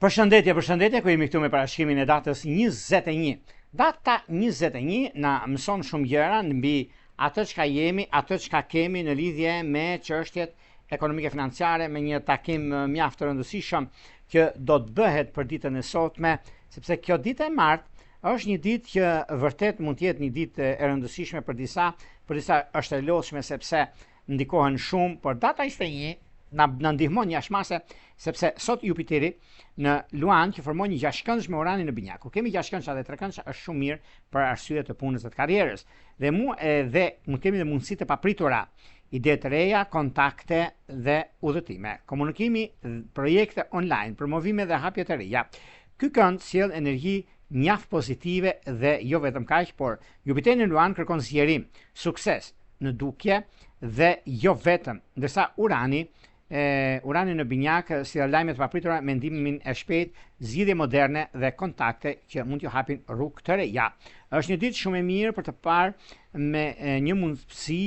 Përshëndetje, ku jemi këtu me parashikrimin e datës 21. Data 21 na mëson shumë gjëra mbi atë çka jemi, atë çka kemi në lidhje me çështjet ekonomike financiare, me një takim mjaft të rëndësishëm që do të bëhet për ditën e sotme, sepse kjo ditë e martë është një ditë që vërtet mund të jetë një ditë e rëndësishme për disa është e lodhshme sepse ndikohen shumë, por data 21 na ndihmon jashmase sepse sot Jupiteri në Luan që formon një gjashtkëndsh me Uranin në binjak. Kur kemi gjashtkëndsha dhe trekëndsha është shumë mirë për arsye të punës dhe të karrierës. Dhe mund kemi dhe mundësi të papritura, ide të reja, kontakte dhe udhëtime, komunikimi, projekte online, promovime dhe hapje të reja. Ky kënd sjell energji mjaft pozitive dhe jo vetëm kaq, por Jupiteri në Luan kërkon zgjerim, sukses në dukje dhe jo vetëm, ndërsa Urani në binjak si lajme të papritura, mendimin e shpejt, zgjidhje moderne dhe kontakte që mund t'ju hapin rrugë të reja. Është një ditë shumë e mirë për të parë me një mundësi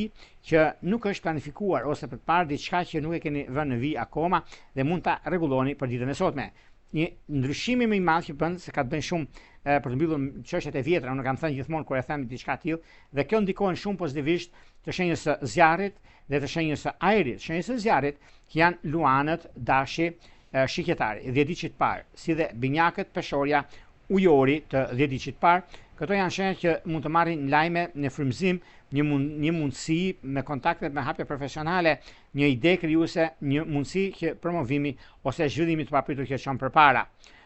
që nuk është planifikuar ose për të parë diçka që nuk e keni vënë në vijë akoma dhe mund ta rregulloni për ditën e sotme. Një ndryshim më i madh që bën se ka të bëjë shumë për të mbyllur çështjet e vjetra, unë kam thënë gjithmonë kur e them diçka të tillë, dhe kjo ndikon shumë pozitivisht të shenjës së zjarrit dhe të shenjës së ajrit. Shenjës së zjarrit që janë luanët, dashi, shikjetari, 10 ditë të parë, si dhe binjakët, peshorja, ujori të 10 ditë të parë. Këto janë shenjat që mund të marrin lajme në frymëzim, një mundësi me kontakte me hapje profesionale, një ide krijuese, një mundësi që promovimi ose zhvillimi të papritur që çon përpara.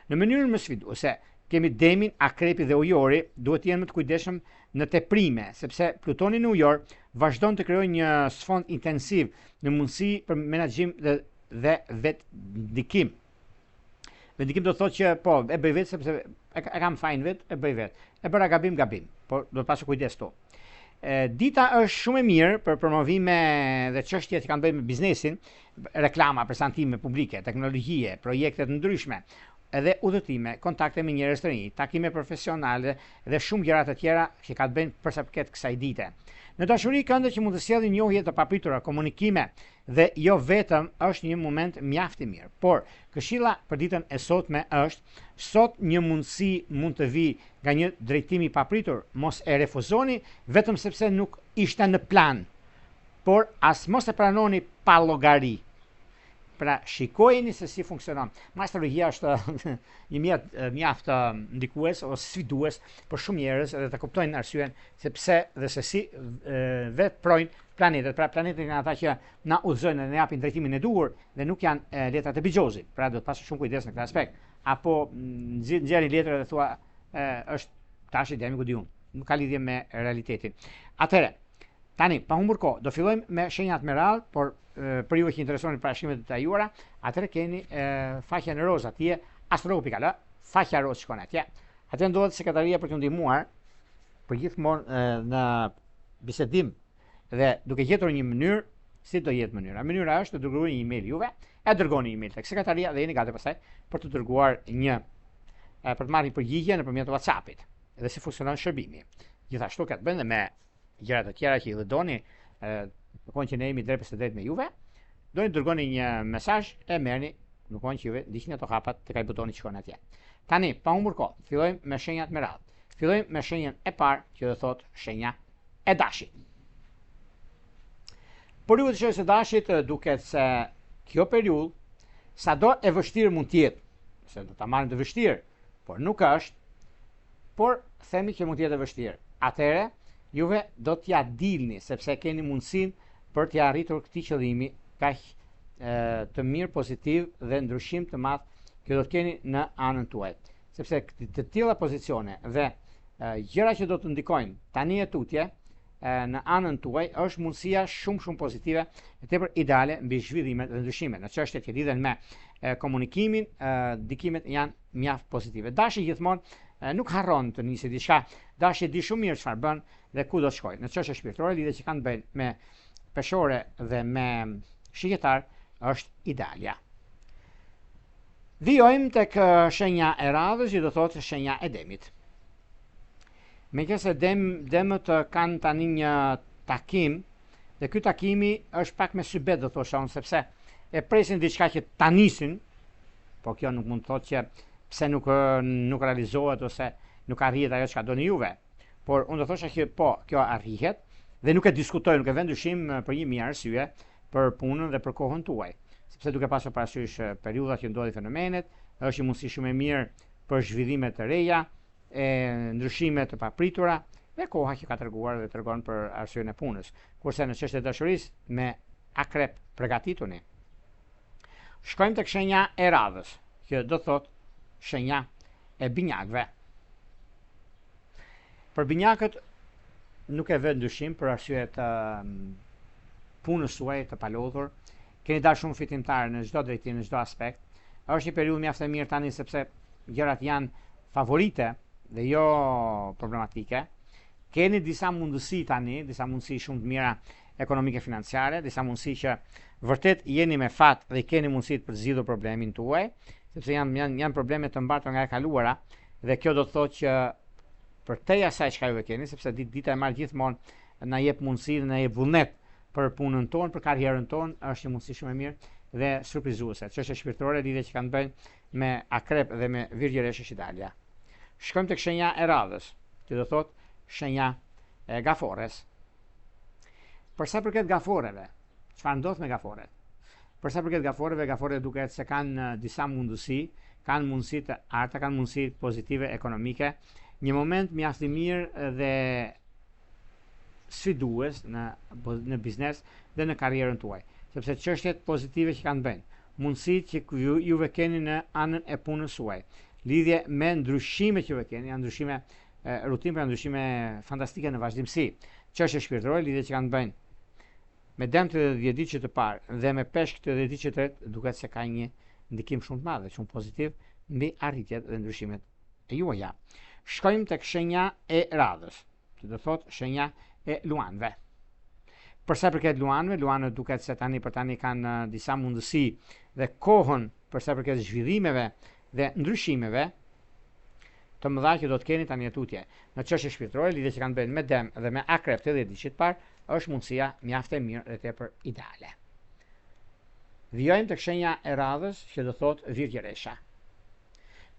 Në mënyrën më sfiduese, kemi demin, akrepi dhe ujori, duhet të jenë më të kujdesshëm në teprime, sepse Plutoni në ujor vazhdon të krijojë një sfond intensiv në mundësi për menaxhim dhe vetëndikim. Vendikim do të thotë që po, e bëj vetë sepse e kam fajin vetë, e bëj vetë. E bëra gabim, por do të pasë kujdes to. Dita është shumë e mirë për promovime dhe çështje që kanë bëjë me biznesin, reklama, prezantime publike, teknologjie, projekte të ndryshme, edhe udhëtime, kontakte me njerëz të rinj, takime profesionale dhe shumë gjëra të tjera që ka të bëjnë për sa përket kësaj dite. Në dashuri këndë që mund të sjellin njohje të papritura, komunikime dhe jo vetëm është një moment mjaft i mirë. Por këshilla për ditën e sotme është sot një mundësi mund të vi nga një drejtim i papritur, mos e refuzoni vetëm sepse nuk ishte në plan, por as mos e pranoni pa llogari. Pra shikojeni se si funksionon. Astrologjia është një mjaft ndikues ose sfidues për shumë njerëz edhe të kuptojnë arsyen sepse dhe se si veprojnë planetet. Pra planetet janë ata që na udhëzojnë dhe na japin drejtimin e duhur dhe nuk janë letrat e bigjozit. Pra do të pasë shumë kujdes në këtë aspekt. Apo nxjerrni letrën dhe thua është tash jam ku diun. Nuk ka lidhje me realitetin. Atëherë, tani pa humbur kohë, do fillojmë me shenjat me radhë, por për ju që interesoni parashikimet e detajuara, atëherë keni faqen e rozë atje, astrologu.al, faqja rozë shkon atje. Atë ndodhet sekretaria për t'ju ndihmuar për gjithmonë në bisedim dhe duke gjetur një mënyrë, si do jetë mënyra. Mënyra është të dërgoni një email juve, e dërgoni një email tek sekretaria dhe jeni gati pastaj për të dërguar për të marrë një përgjigje nëpërmjet WhatsAppit dhe si funksionon shërbimi. Gjithashtu ka të bëjë me gjëra të tjera që i doni, në kohën që ne jemi drejt për drejt me juve, doni të dërgoni një mesazh e merrni në kohën që juve ndiqni ato hapat tek ai butoni që shkon atje. Tani, pa humbur kohë, fillojmë me shenjat me radhë. Fillojmë me shenjën e parë, që do thotë shenja e dashit. Por ju të shenjës e dashit duket se kjo periudhë sado e vështirë mund të jetë, se do ta marrim të vështirë, por nuk është, por themi që mund të jetë e vështirë. Atëherë juve do t'ja dilni sepse keni mundësinë për t'ja arritur këtij qëllimi kaq të mirë, pozitiv dhe ndryshim të madh që do të keni në anën tuaj. Sepse të tilla pozicione dhe gjëra që do të ndikojnë tani e tutje në anën tuaj është mundësia shumë pozitive e tepër ideale mbi zhvillimet dhe ndryshimet. Në çështjet që lidhen me komunikimin, ndikimet janë mjaft pozitive. Dashi gjithmonë nuk harron të nisë diçka. Dashi di shumë mirë çfarë bën dhe ku do të shkojë. Në çështje shpirtërore lidhje që kanë bëjnë me peshore dhe me shikjetar është idealja. Vijojmë tek shenja e radhës, që do thotë shenja e demit. Meqense demët kanë tani një takim, dhe ky takimi është pak me sybet do thosha unë, sepse e presin diçka që ta nisin po kjo nuk mund të thotë që pse nuk realizohet ose nuk arrihet ajo çka doni juve. Por unë do thosha që po, kjo arrihet dhe nuk e diskutoj, nuk e vend dyshim për një mirë arsye për punën dhe për kohën tuaj. Sepse duke pasur parasysh periudhat që ndodhin fenomenet, është një mundësi shumë e mirë për zhvillime të reja, ndryshime të papritura dhe koha që ka treguar dhe tregon për arsyeën e punës. Kurse në çështjen e dashurisë me akrep përgatituni. Shkojmë tek shenja e radhës, që do thotë shenja e binjakëve. Për binjakët nuk e vë ndyshim për arsye të punës suaj të palodhur. Keni dalë shumë fitimtarë në çdo drejtim, në çdo aspekt. Është një periudhë mjaft e mirë tani sepse gjërat janë favorite dhe jo problematike. Keni disa mundësi tani, disa mundësi shumë të mira ekonomike financiare, disa mundësi që vërtet jeni me fat dhe keni mundësitë për të zgjidhur problemin tuaj, sepse janë probleme të mbartura nga e kaluara dhe kjo do të thotë që për te asaj çka ju keni, sepse dita e marrë gjithmonë na jep mundësi dhe na jep vullnet për punën tonë, për karrierën tonë, është një mundësi shumë e mirë dhe surprizuese. Çështje shpirtërore lidhje që kanë bënë me akrep dhe me virgjëreshe shidalja. Shkojmë tek shenja e radhës, që do thotë shenja e gafores. Për sa përket gaforeve, çfarë ndodh me gaforet? Për sa përket gaforeve, gaforet duket se kanë disa mundësi, kanë mundësi të arta, kanë mundësi pozitive ekonomike. Një moment mjaft i mirë dhe sfidues në biznes dhe në karrierën tuaj, sepse çështjet pozitive që kanë bënë, mundësitë që juve keni në anën e punës suaj, lidhje me ndryshime që juve keni, janë ndryshime rutinë, janë ndryshime fantastike në vazhdimsi. Çështje shpirtërore, lidhje që kanë bënë me dëm të 10 ditë të parë dhe me peshk të 10 ditë të tretë, duket se ka një ndikim shumë të madh, shumë pozitiv mbi arritjet dhe ndryshimet e juaja. Shkojmë tek shenja e radhës, që do thotë shenja e luanëve. Për sa përket luanëve, luanët duket se tani për tani kanë disa mundësi dhe kohën për sa përket zhvillimeve dhe ndryshimeve të mëdha që do të keni tani tutje. Në çështje shpirtërore, lidhje që kanë bënë me dëm dhe me akrep të 10 ditë të parë, është mundësia mjaft e mirë dhe tepër ideale. Vijojmë tek shenja e radhës, që do thotë virgjëresha.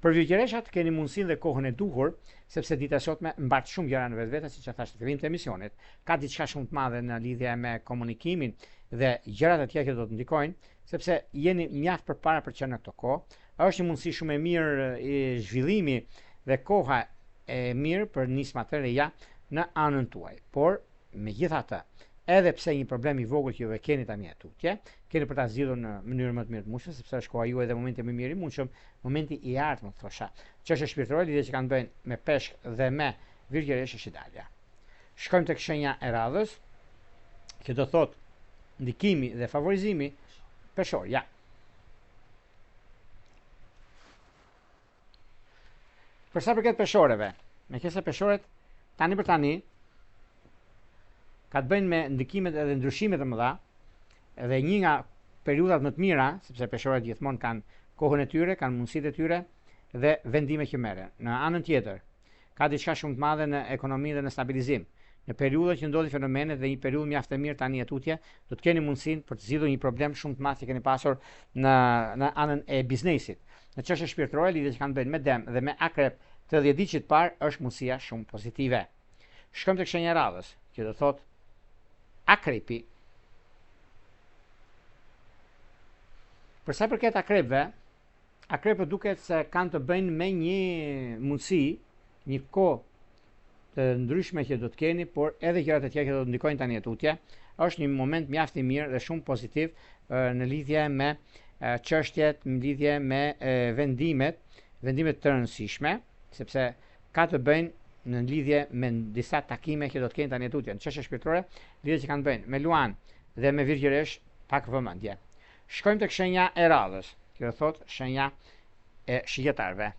Për virgjëreshat keni mundësinë dhe kohën e duhur, sepse dita e sotme mbart shumë gjëra në vetvete, siç e thash në fillim të emisionit. Ka diçka shumë të madhe në lidhje me komunikimin dhe gjërat e tjera që do të ndikojnë, sepse jeni mjaft përpara për çfarë në këto kohë. Është një mundësi shumë e mirë i zhvillimi dhe koha e mirë për nisma të reja në anën tuaj. Por megjithatë, edhe pse një problem i vogël që juve keni tani tutje, keni për ta zgjidhur në mënyrë më të mirë të mundshme, sepse është koha juaj dhe momenti më mirë i mundshëm, momenti i ardhmë, thosha. Çështje shpirtërore lidhje që kanë bënë me peshk dhe me virgjëreshe shidalja. Shkojmë tek shenja e radhës, që do thotë ndikimi dhe favorizimi peshorja. Për sa përket peshoreve, meqense peshoret tani për tani ka të bëjnë me ndikimet edhe ndryshimet e mëdha, edhe një nga periudhat më të mira, sepse peshorët gjithmonë kanë kohën e tyre, kanë mundësitë e tyre dhe vendime që merren. Në anën tjetër, ka diçka shumë të madhe në ekonomi dhe në stabilizim. Në periudhën që ndodhin fenomenet dhe një periudhë mjaft e mirë tani e tutje, do të keni mundësinë për të zgjidhur një problem shumë të madh që keni pasur në anën e biznesit. Në çështje shpirtërore, lidhje që kanë bënë me dëm dhe me akrep të 10 ditë të parë, është mundësia shumë pozitive. Shkojmë tek shenja e radhës, që do thotë akrepi. Për sa përket akrepëve, akrepët duket se kanë të bëjnë me një mundësi, një kohë të ndryshme që do të keni, por edhe gjërat e tjera që do të ndikojnë tani tutje, është një moment mjaft i mirë dhe shumë pozitiv në lidhje me çështjet, në lidhje me vendimet të rëndësishme, sepse ka të bëjnë në lidhje me disa takime që do të keni tani tutje. Në çështje shpirtërore, lidhje që kanë bëjnë me luan dhe me virgjëresh, pak vëmendje. Shkojmë tek shenja e radhës, që do thotë shenja e shigjetarëve.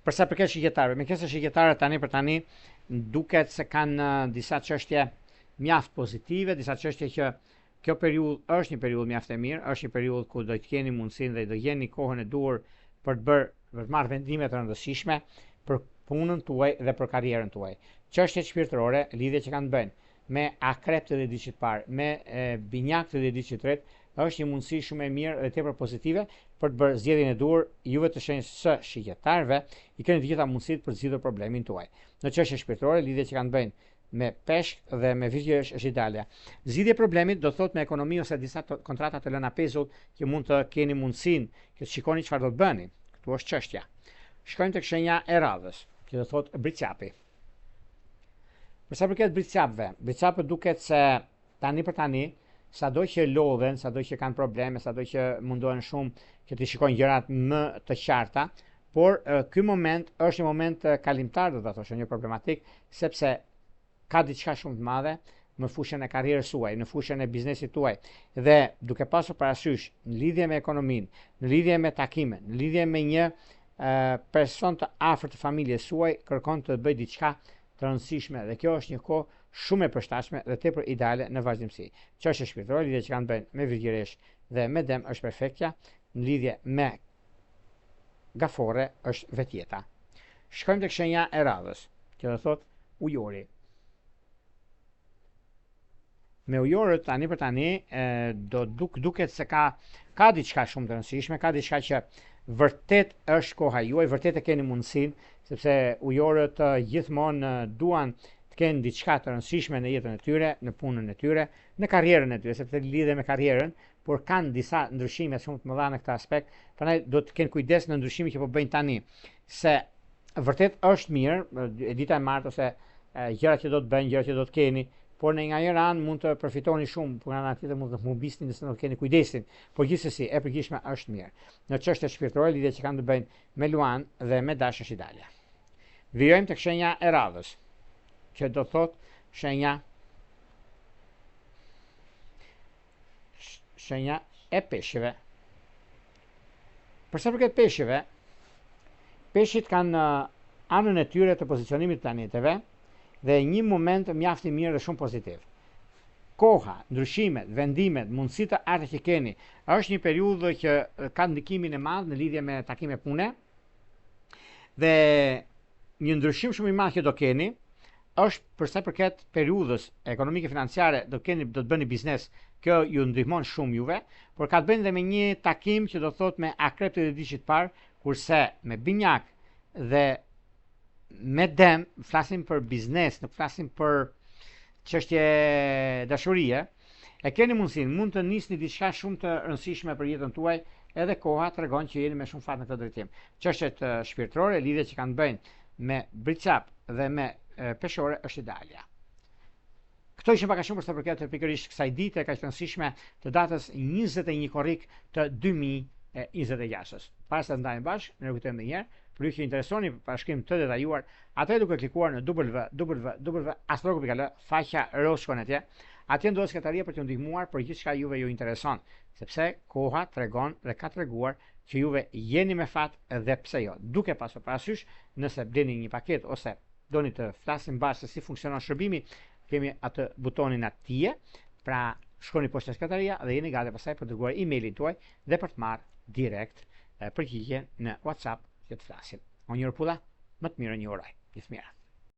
Për sa përket shigjetarëve, meqense shigjetarët tani për tani duket se kanë disa çështje mjaft pozitive, disa çështje që kjo periudhë është një periudhë mjaft e mirë, është një periudhë ku do të keni mundësinë dhe do jeni kohën e duhur për të marrë vendime të rëndësishme për punën tuaj dhe për karrierën tuaj. Çështjet shpirtërore, lidhje që kanë bënë me akrep të dedicit parë, me binjak të dedicit tret, është një mundësi shumë e mirë dhe tepër pozitive për të bërë zgjedhjen e duhur. Juve të shenjtë së shqiptarëve i keni të gjitha mundësitë për të zgjidhur problemin tuaj. Në çështje shpirtërore, lidhje që kanë bëjnë me peshk dhe me virgjësh është ideale. Zgjidhja e problemit do thot me ekonomi ose disa kontrata të lëna pezull që mund të keni mundësinë që të shikoni çfarë do të bëni. Ktu është çështja. Shkojmë tek shenja e radhës, që do thot bricjapi. Për sa përket bricapët duket se tani për tani, sado që lodhen, sado që kanë probleme, sado që mundohen shumë që të shikojnë gjërat më të qarta, por ky moment është një moment kalimtar, do ta thosh, një problematik, sepse ka diçka shumë të madhe në fushën e karrierës suaj, në fushën e biznesit tuaj, dhe duke pasur parasysh në lidhje me ekonominë, në lidhje me takimin, në lidhje me një person të afërt të familjes suaj, kërkon të bëj diçka të rëndësishme, dhe kjo është një kohë shumë e përshtatshme dhe tepër ideale në vazhdimsi. Çështja shpirtërore, lidhje që kanë bëjnë me virgjëresh dhe me dem është perfektja, në lidhje me gafore është vetjeta. Shkojmë tek shenja e radhës, që do thot ujori. Me ujorët tani për tani duket se ka diçka shumë të rëndësishme, ka diçka që vërtet është koha juaj, vërtet e keni mundësinë, sepse ujorët gjithmonë duan të kenë diçka të rëndësishme në jetën e tyre, në punën e tyre, në karrierën e tyre, sepse lidhe me karrierën, por kanë disa ndryshime shumë të mëdha në këtë aspekt. Prandaj do të kenë kujdes në ndryshimin që po bëjnë tani, se vërtet është mirë, e dita e martë ose gjërat që do të bëjnë, gjërat që do të keni, por në nga njëra anë mund të përfitoni shumë, por nga ana tjetër mund të humbisni nëse nuk keni kujdesin. Por gjithsesi e përgjithshme është mirë. Në çështje shpirtërore, lidhje që kanë të bëjnë me luan dhe me dash është ideale. Vijojmë tek shenja e radhës, që do thot shenja e peshqeve. Për sa përket peshqeve, peshqit kanë anën e tyre të pozicionimit të planeteve dhe një moment mjaft i mirë dhe shumë pozitiv. Koha, ndryshimet, vendimet, mundësitë të artë që keni, është një periudhë që ka ndikimin e madh në lidhje me takime pune, dhe një ndryshim shumë i madh që do keni është për sa përket periudhës ekonomike financiare, do të bëni biznes, kjo ju ndihmon shumë juve, por ka të bëjë edhe me një takim që do thot me akrep të dedicit parë, kurse me binjak dhe me dem, flasim për biznes, nuk flasim për çështje dashurie, e keni mundësinë, mund të nisni diçka shumë të rëndësishme për jetën tuaj, edhe koha tregon që jeni me shumë fat në këtë drejtim. Çështjet shpirtërore, lidhjet që kanë bëjnë me bricap dhe me peshore është idealja. Këto ishin pak a shumë për sa përket pikërisht kësaj dite kaq të rëndësishme të datës 21 korrik të 2026. Para se të ndajmë bashkë, ne rikujtojmë edhe një herë, për ju që interesoni për parashkrim të detajuar, atëherë duke klikuar në www.astrologo.al, faqja roshkon atje. Atje ndodhet sekretaria për t'ju ndihmuar për gjithçka juve ju intereson, sepse koha tregon dhe ka treguar që juve jeni me fat dhe pse jo. Duke pasur parasysh, nëse bleni një paketë ose doni të flasim bashkë se si funksionon shërbimi, kemi atë butonin atje, pra shkoni poshtë sekretaria dhe jeni gati pastaj për të dërguar emailin tuaj dhe për të marrë direkt përgjigje në WhatsApp që të flasim. Unë një pulla, më të mirë një uroj. Gjithë mira.